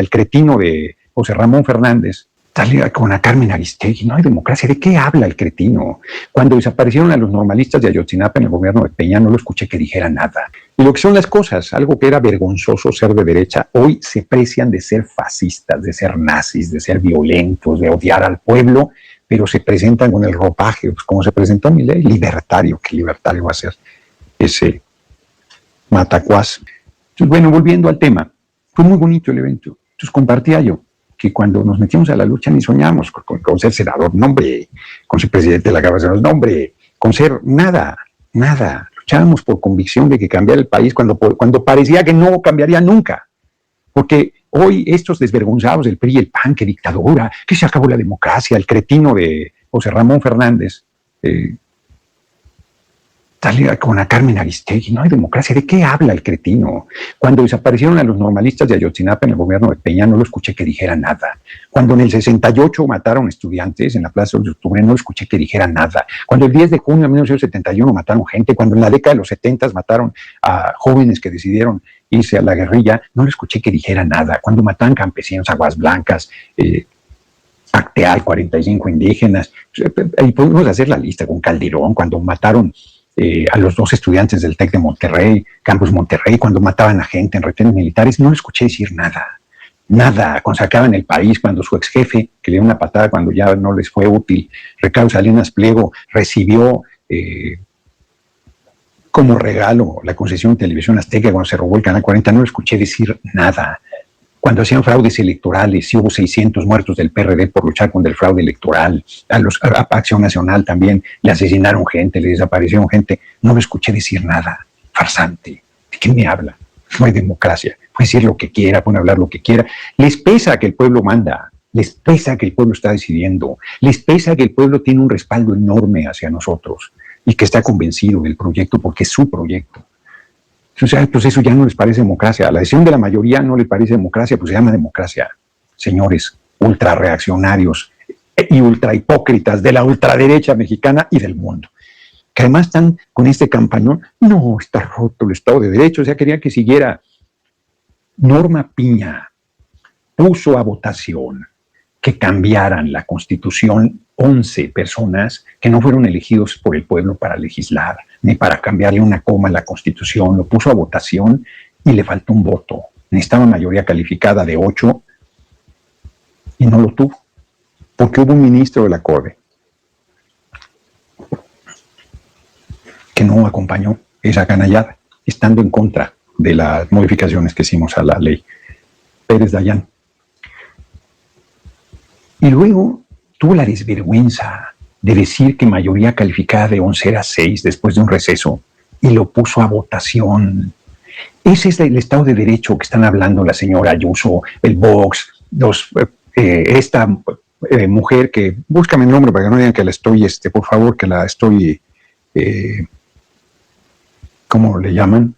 el cretino de José Ramón Fernández, sale con a Carmen Aristegui. No hay democracia. ¿De qué habla el cretino? Cuando desaparecieron a los normalistas de Ayotzinapa en el gobierno de Peña, no lo escuché que dijera nada. Y lo que son las cosas, algo que era vergonzoso ser de derecha, hoy se precian de ser fascistas, de ser nazis, de ser violentos, de odiar al pueblo, pero se presentan con el ropaje, pues como se presentó Milei, libertario. ¿Qué libertario va a ser ese matacuás? Entonces, bueno, volviendo al tema, fue muy bonito el evento. Entonces compartía yo que cuando nos metimos a la lucha ni soñamos con ser senador, nombre, con ser presidente de la Cámara de Senadores, nombre, con ser nada. Luchábamos por convicción de que cambiara el país cuando parecía que no cambiaría nunca. Porque hoy estos desvergonzados del PRI y el PAN, que dictadura, que se acabó la democracia, el cretino de José Ramón Fernández, sale con a Carmen Aristegui. No hay democracia. ¿De qué habla el cretino? Cuando desaparecieron a los normalistas de Ayotzinapa en el gobierno de Peña, no lo escuché que dijera nada. Cuando en el 68 mataron estudiantes en la Plaza de Octubre, no lo escuché que dijera nada. Cuando el 10 de junio de 1971 mataron gente, cuando en la década de los 70 mataron a jóvenes que decidieron irse a la guerrilla, no lo escuché que dijera nada. Cuando mataban campesinos, Aguas Blancas, Acteal, 45 indígenas, ahí podemos hacer la lista con Calderón, cuando mataron a los 2 estudiantes del TEC de Monterrey, Campus Monterrey, cuando mataban a gente en retenes militares, no le escuché decir nada, cuando sacaban el país, cuando su ex jefe, que le dio una patada cuando ya no les fue útil, Ricardo Salinas Pliego, recibió como regalo la concesión de Televisión Azteca cuando se robó el Canal 40, no le escuché decir nada. Cuando hacían fraudes electorales, y hubo 600 muertos del PRD por luchar contra el fraude electoral, a Acción Nacional también le asesinaron gente, le desaparecieron gente, no lo escuché decir nada. Farsante, ¿de qué me habla? No hay democracia, puede decir lo que quiera, puede hablar lo que quiera. Les pesa que el pueblo manda, les pesa que el pueblo está decidiendo, les pesa que el pueblo tiene un respaldo enorme hacia nosotros y que está convencido del proyecto porque es su proyecto. O sea, pues eso ya no les parece democracia. A la decisión de la mayoría no les parece democracia, pues se llama democracia. Señores ultra reaccionarios y ultra hipócritas de la ultraderecha mexicana y del mundo, que además están con este campañón. No, está roto el Estado de Derecho. O sea, quería que siguiera. Norma Piña puso a votación que cambiaran la Constitución 11 personas que no fueron elegidos por el pueblo para legislar, ni para cambiarle una coma a la Constitución. Lo puso a votación y le faltó un voto. Necesitaba mayoría calificada de 8 y no lo tuvo, porque hubo un ministro de la Corte que no acompañó esa canallada, estando en contra de las modificaciones que hicimos a la ley Pérez Dayán. Y luego tuvo la desvergüenza de decir que mayoría calificada de 11 era 6 después de un receso y lo puso a votación. Ese es el Estado de Derecho que están hablando la señora Ayuso, el Vox, esta mujer que, búscame el nombre para que no digan que la estoy, por favor, que la estoy, ¿cómo le llaman?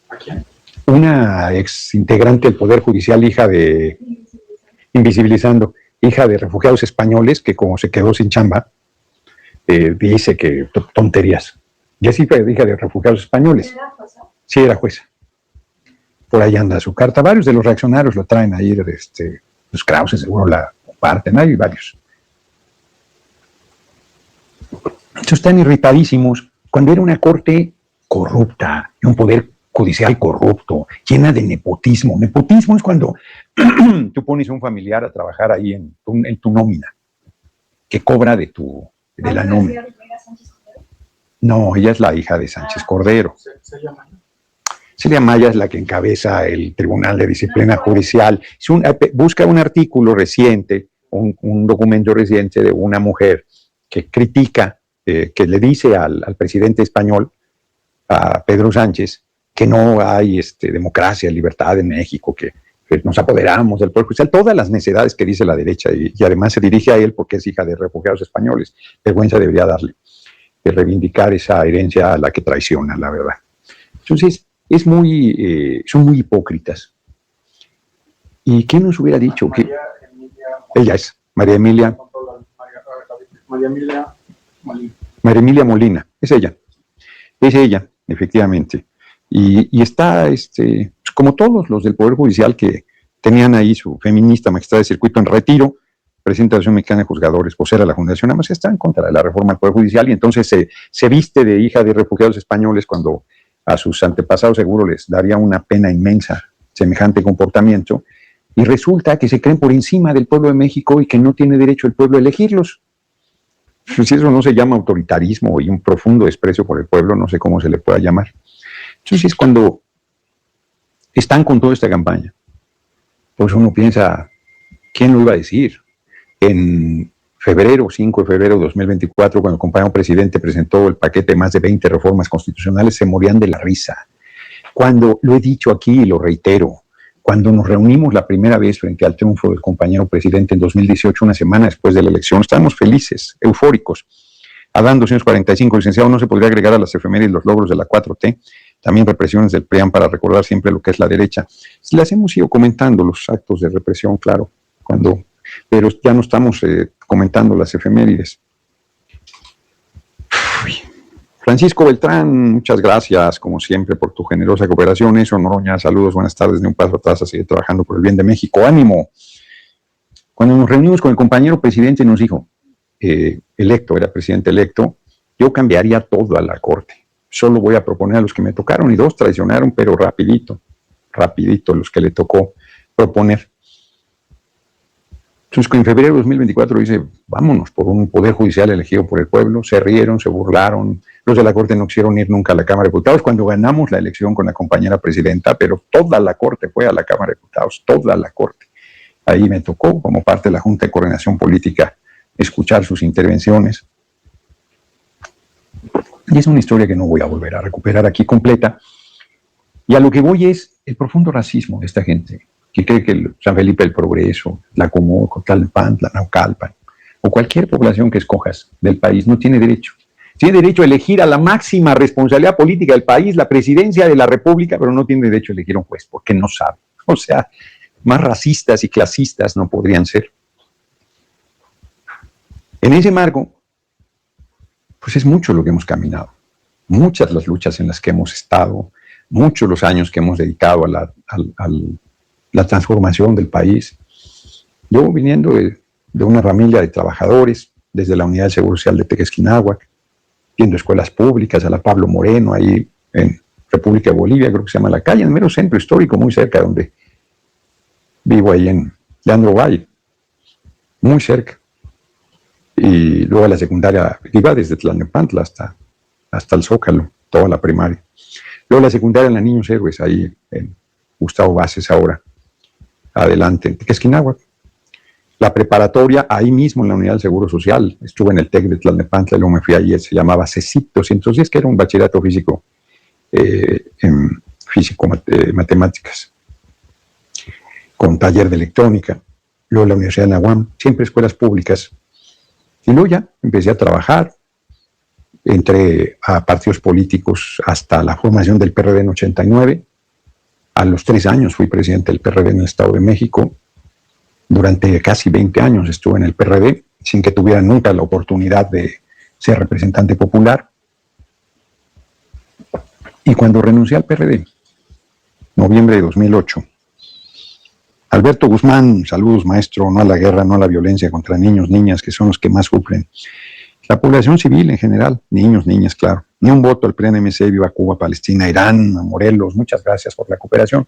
¿A quién? Una ex integrante del Poder Judicial, hija de Invisibilizando, hija de refugiados españoles, que como se quedó sin chamba, dice que tonterías. Ya sí fue hija de refugiados españoles. ¿Era jueza? Sí, era jueza. Por ahí anda su carta. Varios de los reaccionarios lo traen ahí, los Krause seguro la comparten, hay varios. Entonces están irritadísimos cuando era una corte corrupta, un poder judicial corrupto, llena de nepotismo. Nepotismo es cuando tú pones a un familiar a trabajar ahí en tu nómina, que cobra de la nómina. No, ella es la hija de Sánchez Cordero. Celia Maya es la que encabeza el Tribunal de Disciplina Judicial. Busca un artículo reciente, un documento reciente de una mujer que critica, que le dice al presidente español, a Pedro Sánchez, que no hay democracia, libertad en México, que nos apoderamos del Poder Judicial, todas las necedades que dice la derecha, y además se dirige a él porque es hija de refugiados españoles. Vergüenza debería darle, de reivindicar esa herencia a la que traiciona, la verdad. Entonces, son muy hipócritas. ¿Y quién nos hubiera dicho que ella es María Emilia Molina? Es ella, efectivamente. Y está, como todos los del Poder Judicial que tenían ahí su feminista magistrada de circuito en retiro, presidenta de la Asociación Mexicana de Juzgadores, vocera de la Fundación, además está en contra de la reforma del Poder Judicial y entonces se viste de hija de refugiados españoles cuando a sus antepasados seguro les daría una pena inmensa semejante comportamiento, y resulta que se creen por encima del pueblo de México y que no tiene derecho el pueblo a elegirlos. Si eso no se llama autoritarismo y un profundo desprecio por el pueblo, no sé cómo se le pueda llamar. Entonces, cuando están con toda esta campaña, pues uno piensa, ¿quién lo iba a decir? En febrero, 5 de febrero de 2024, cuando el compañero presidente presentó el paquete de más de 20 reformas constitucionales, se morían de la risa. Cuando, lo he dicho aquí y lo reitero, cuando nos reunimos la primera vez frente al triunfo del compañero presidente en 2018, una semana después de la elección, estábamos felices, eufóricos. Adán 245, licenciado, no se podría agregar a las efemérides los logros de la 4T, también represiones del PRIAN para recordar siempre lo que es la derecha. Las hemos ido comentando, los actos de represión, claro, pero ya no estamos comentando las efemérides. Francisco Beltrán, muchas gracias, como siempre, por tu generosa cooperación. Eso, Noroña, saludos, buenas tardes, de un paso atrás a seguir trabajando por el bien de México. ¡Ánimo! Cuando nos reunimos con el compañero presidente, nos dijo, electo, era presidente electo, yo cambiaría todo a la Corte. Solo voy a proponer a los que me tocaron, y 2 traicionaron, pero rapidito los que le tocó proponer. Entonces, en febrero de 2024 dice, vámonos por un poder judicial elegido por el pueblo. Se rieron, se burlaron. Los de la Corte no quisieron ir nunca a la Cámara de Diputados cuando ganamos la elección con la compañera presidenta, pero toda la Corte fue a la Cámara de Diputados, toda la Corte. Ahí me tocó, como parte de la Junta de Coordinación Política, escuchar sus intervenciones. Y es una historia que no voy a volver a recuperar aquí completa. Y a lo que voy es el profundo racismo de esta gente, que cree que San Felipe del Progreso, la Comoco, Tlalnepantla, Naucalpan, o cualquier población que escojas del país, no tiene derecho. Tiene derecho a elegir a la máxima responsabilidad política del país, la presidencia de la República, pero no tiene derecho a elegir a un juez, porque no sabe. O sea, más racistas y clasistas no podrían ser. En ese marco, pues es mucho lo que hemos caminado, muchas las luchas en las que hemos estado, muchos los años que hemos dedicado a la transformación del país. Yo viniendo de una familia de trabajadores, desde la Unidad del Seguro Social de Tequesquinahuac, viendo escuelas públicas, a la Pablo Moreno, ahí en República de Bolivia, creo que se llama la calle, en el mero centro histórico, muy cerca donde vivo, ahí en Leandro Valle, muy cerca. Y luego a la secundaria, iba desde Tlalnepantla hasta el Zócalo, toda la primaria. Luego la secundaria en la Niños Héroes, ahí en Gustavo Bases ahora, adelante, en Tequesquinahuac. La preparatoria, ahí mismo en la Unidad del Seguro Social, estuve en el TEC de Tlalnepantla, luego me fui allí, se llamaba CECIP 210, que era un bachillerato físico, en matemáticas, con taller de electrónica. Luego la Universidad de la UAM, siempre escuelas públicas. Y luego ya empecé a trabajar, entré a partidos políticos hasta la formación del PRD en 89. A los 3 años fui presidente del PRD en el Estado de México. Durante casi 20 años estuve en el PRD, sin que tuviera nunca la oportunidad de ser representante popular. Y cuando renuncié al PRD, noviembre de 2008, Alberto Guzmán, saludos maestro, no a la guerra, no a la violencia contra niños, niñas, que son los que más sufren. La población civil en general, niños, niñas, claro. Ni un voto al PRI-MC, viva Cuba, Palestina, Irán, Morelos, muchas gracias por la cooperación.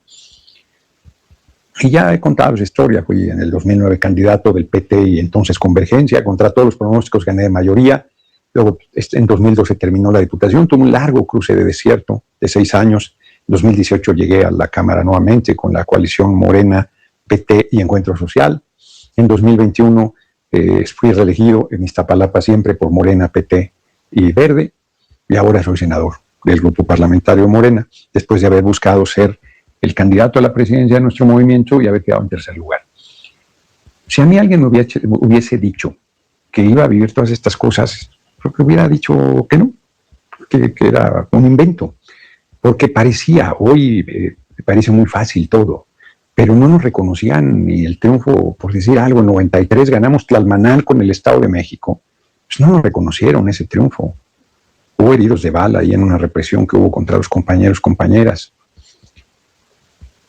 Y ya he contado esa historia, fui en el 2009 candidato del PT y entonces Convergencia, contra todos los pronósticos gané de mayoría. Luego en 2012 terminó la diputación, tuve un largo cruce de desierto de 6 años. En 2018 llegué a la Cámara nuevamente con la coalición Morena, PT y Encuentro Social. En 2021 fui reelegido en Iztapalapa siempre por Morena, PT y Verde, y ahora soy senador del grupo parlamentario Morena, después de haber buscado ser el candidato a la presidencia de nuestro movimiento y haber quedado en tercer lugar. Si a mí alguien me hubiese dicho que iba a vivir todas estas cosas, creo que hubiera dicho que no, que era un invento, porque parecía, hoy me parece muy fácil todo, pero no nos reconocían ni el triunfo, por decir algo, en 93 ganamos Tlalmanal con el Estado de México, pues no nos reconocieron ese triunfo. Hubo heridos de bala ahí en una represión que hubo contra los compañeros, compañeras.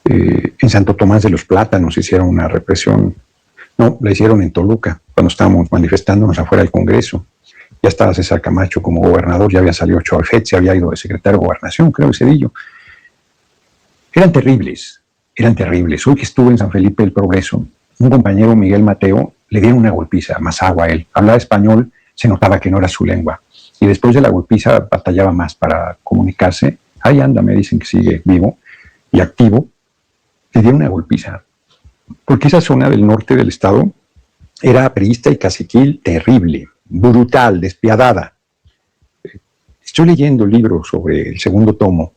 En Santo Tomás de los Plátanos hicieron una represión. No, la hicieron en Toluca, cuando estábamos manifestándonos afuera del Congreso. Ya estaba César Camacho como gobernador, ya había salido Cholfet, se había ido de secretario de Gobernación, creo que Cedillo. Eran terribles, eran terribles. Hoy que estuve en San Felipe del Progreso, un compañero, Miguel Mateo, le dieron una golpiza, más agua a él. Hablaba español, se notaba que no era su lengua. Y después de la golpiza batallaba más para comunicarse. Ahí anda, me dicen que sigue vivo y activo. Le dieron una golpiza. Porque esa zona del norte del estado era priista y caciquil terrible, brutal, despiadada. Estoy leyendo libros sobre el segundo tomo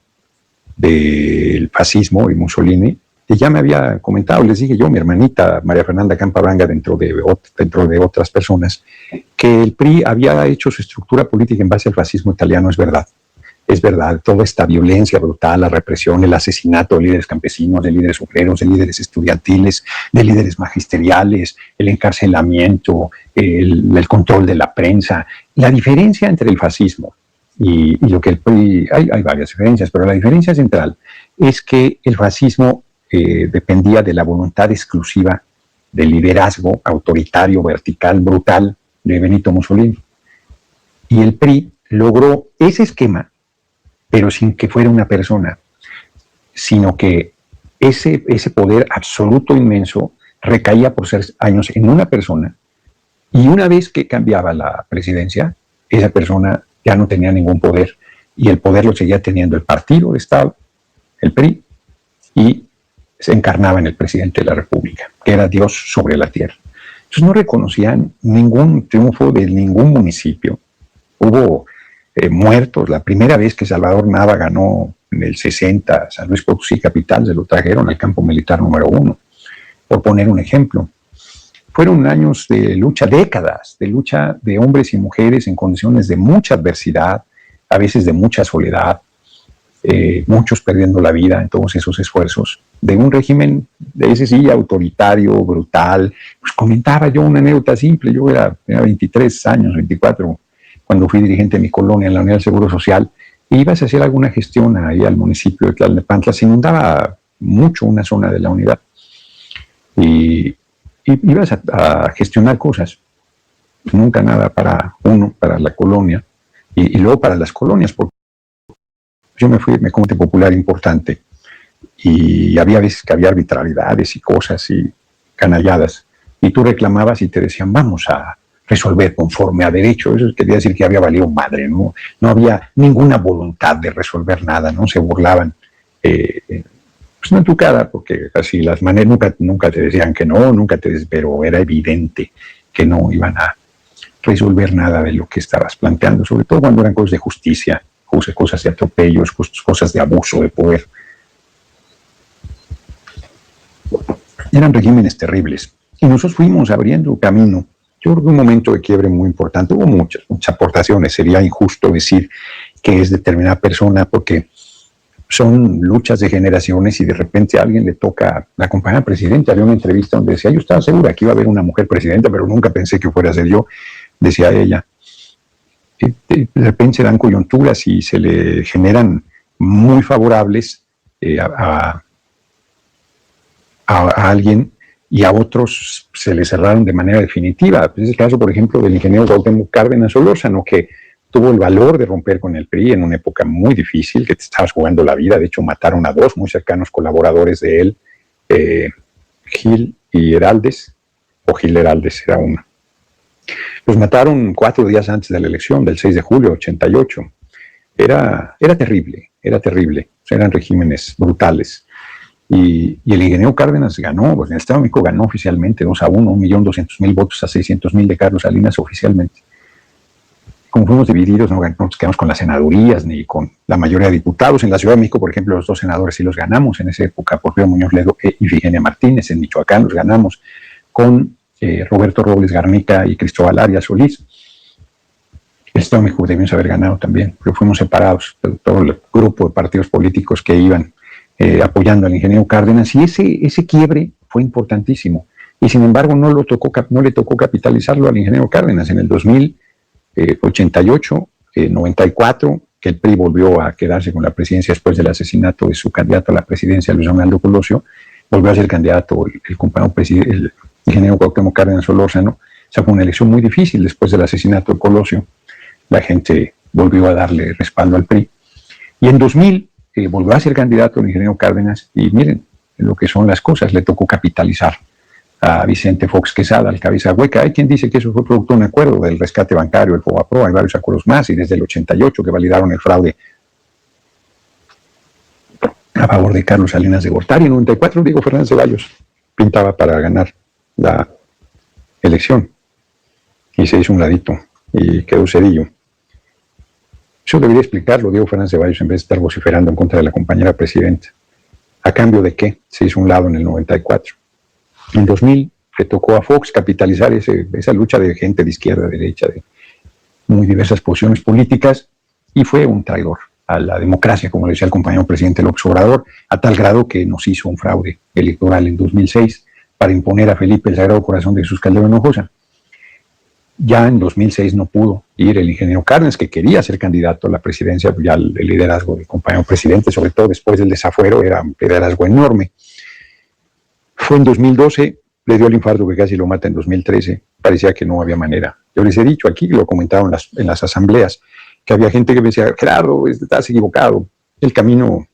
del fascismo y Mussolini, y ya me había comentado, les dije yo, mi hermanita María Fernanda Campabranga, dentro de otras personas, que el PRI había hecho su estructura política en base al fascismo italiano. Es verdad, toda esta violencia brutal, la represión, el asesinato de líderes campesinos, de líderes obreros, de líderes estudiantiles, de líderes magisteriales, el encarcelamiento, el control de la prensa. La diferencia entre el fascismo y lo que el PRI, hay varias diferencias, pero la diferencia central es que el fascismo dependía de la voluntad exclusiva del liderazgo autoritario, vertical, brutal de Benito Mussolini. Y el PRI logró ese esquema, pero sin que fuera una persona, sino que ese poder absoluto inmenso recaía por 6 años en una persona, y una vez que cambiaba la presidencia, esa persona ya no tenía ningún poder, y el poder lo seguía teniendo el partido de Estado, el PRI, y se encarnaba en el presidente de la República, que era Dios sobre la tierra. Entonces no reconocían ningún triunfo de ningún municipio. Hubo muertos. La primera vez que Salvador Nava ganó en el 60 San Luis Potosí capital, se lo trajeron al campo militar número 1, por poner un ejemplo. Fueron años de lucha, décadas de lucha de hombres y mujeres en condiciones de mucha adversidad, a veces de mucha soledad, muchos perdiendo la vida en todos esos esfuerzos, de un régimen de ese sí autoritario, brutal. Pues comentaba yo una anécdota simple. Yo era 23 años, 24, cuando fui dirigente de mi colonia en la Unidad del Seguro Social, e ibas a hacer alguna gestión ahí al municipio de Tlalnepantla. Se inundaba mucho una zona de la unidad, y ibas a gestionar cosas, nunca nada para uno, para la colonia, y luego para las colonias, porque yo me Comité Popular importante, y había veces que había arbitrariedades y cosas y canalladas, y tú reclamabas y te decían, vamos a resolver conforme a derecho. Eso quería decir que había valido madre, ¿no? No había ninguna voluntad de resolver nada, no se burlaban, pues no en tu cara, porque así las maneras nunca te decían que no, pero era evidente que no iban a resolver nada de lo que estabas planteando, sobre todo cuando eran cosas de justicia, cosas de atropellos, cosas de abuso de poder. Eran regímenes terribles, y nosotros fuimos abriendo camino. Yo creo que un momento de quiebre muy importante. Hubo muchas aportaciones. Sería injusto decir que es determinada persona, porque son luchas de generaciones, y de repente a alguien le toca la compañera presidenta. Había una entrevista donde decía, yo estaba segura que iba a haber una mujer presidenta, pero nunca pensé que fuera a ser yo, decía ella. De repente se dan coyunturas y se le generan muy favorables a alguien, y a otros se le cerraron de manera definitiva. Es el caso, por ejemplo, del ingeniero Cuauhtémoc Cárdenas Solórzano, que tuvo el valor de romper con el PRI en una época muy difícil, que te estabas jugando la vida. De hecho, mataron a 2 muy cercanos colaboradores de él, Gil y Heraldes, o Gil Heraldes era uno. Los mataron 4 días antes de la elección, del 6 de julio de 88. Era terrible, eran regímenes brutales. Y el ingeniero Cárdenas ganó, pues en el Estado de México ganó oficialmente 2-1, 1.200.000 votos a 600.000 de Carlos Salinas oficialmente. Como fuimos divididos, no nos quedamos con las senadurías ni con la mayoría de diputados. En la Ciudad de México, por ejemplo, los 2 senadores sí los ganamos en esa época, Porfirio Muñoz Ledo y Ifigenia Martínez. En Michoacán los ganamos con Roberto Robles Garnica y Cristóbal Arias Solís. El Estado de México debimos haber ganado también, pero fuimos separados de todo el grupo de partidos políticos que iban apoyando al ingeniero Cárdenas, y ese quiebre fue importantísimo. Y sin embargo no le tocó capitalizarlo al ingeniero Cárdenas. En el 2000, 88, 94, que el PRI volvió a quedarse con la presidencia después del asesinato de su candidato a la presidencia, Luis Donaldo Colosio, volvió a ser candidato el compañero presidente, el ingeniero Cuauhtémoc Cárdenas Solórzano. O sea, fue una elección muy difícil después del asesinato de Colosio. La gente volvió a darle respaldo al PRI. Y en 2000 volvió a ser candidato el ingeniero Cárdenas y miren lo que son las cosas, le tocó capitalizar a Vicente Fox Quesada, al cabeza hueca. Hay quien dice que eso fue producto de un acuerdo del rescate bancario, el FOBAPRO, hay varios acuerdos más, y desde el 88 que validaron el fraude a favor de Carlos Salinas de Gortari. En 94 Diego Fernández Ceballos pintaba para ganar la elección y se hizo un ladito y quedó Cedillo. Eso debería explicarlo Diego Fernández Ceballos en vez de estar vociferando en contra de la compañera presidenta. ¿A cambio de qué? Se hizo un lado en el 94. En 2000 le tocó a Fox capitalizar esa lucha de gente de izquierda, de derecha, de muy diversas posiciones políticas, y fue un traidor a la democracia, como le decía el compañero presidente López Obrador, a tal grado que nos hizo un fraude electoral en 2006 para imponer a Felipe el Sagrado Corazón de Jesús Calderón Hinojosa. Ya en 2006 no pudo ir el ingeniero Cárdenas, que quería ser candidato a la presidencia, ya el liderazgo del compañero presidente, sobre todo después del desafuero, era un liderazgo enorme. Fue en 2012, le dio el infarto que casi lo mata en 2013, parecía que no había manera. Yo les he dicho aquí, lo comentaron en las asambleas, que había gente que me decía, Gerardo, estás equivocado, el camino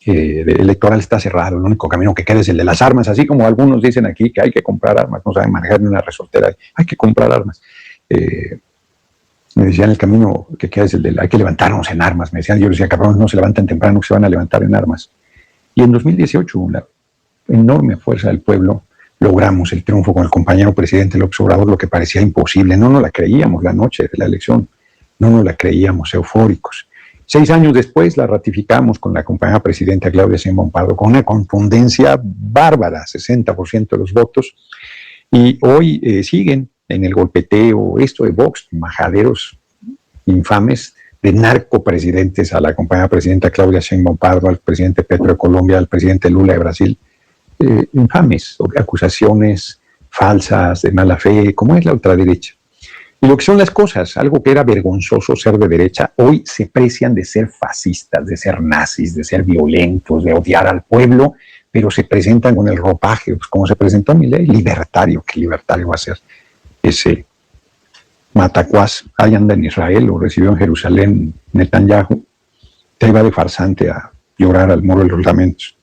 electoral está cerrado, el único camino que queda es el de las armas, así como algunos dicen aquí que hay que comprar armas, no saben manejar ni una resortera, hay que comprar armas. Me decían, el camino que queda es el de hay que levantarnos en armas, me decían, yo les decía, cabrón, no se levantan temprano, que se van a levantar en armas. Y en 2018, la enorme fuerza del pueblo, logramos el triunfo con el compañero presidente López Obrador, lo que parecía imposible, no nos la creíamos la noche de la elección, no nos la creíamos, eufóricos. 6 años después la ratificamos con la compañera presidenta Claudia Sheinbaum Pardo con una contundencia bárbara, 60% de los votos, y hoy siguen en el golpeteo, esto de Vox, majaderos infames de narcopresidentes, a la compañera presidenta Claudia Sheinbaum Pardo, al presidente Petro de Colombia, al presidente Lula de Brasil, infames, acusaciones falsas, de mala fe, como es la ultraderecha. Y lo que son las cosas, algo que era vergonzoso ser de derecha, hoy se precian de ser fascistas, de ser nazis, de ser violentos, de odiar al pueblo, pero se presentan con el ropaje, pues como se presentó Milei, libertario. ¿Qué libertario va a ser? Ese matacuás, ahí anda en Israel, lo recibió en Jerusalén Netanyahu, te iba de farsante a llorar al muro de los lamentos.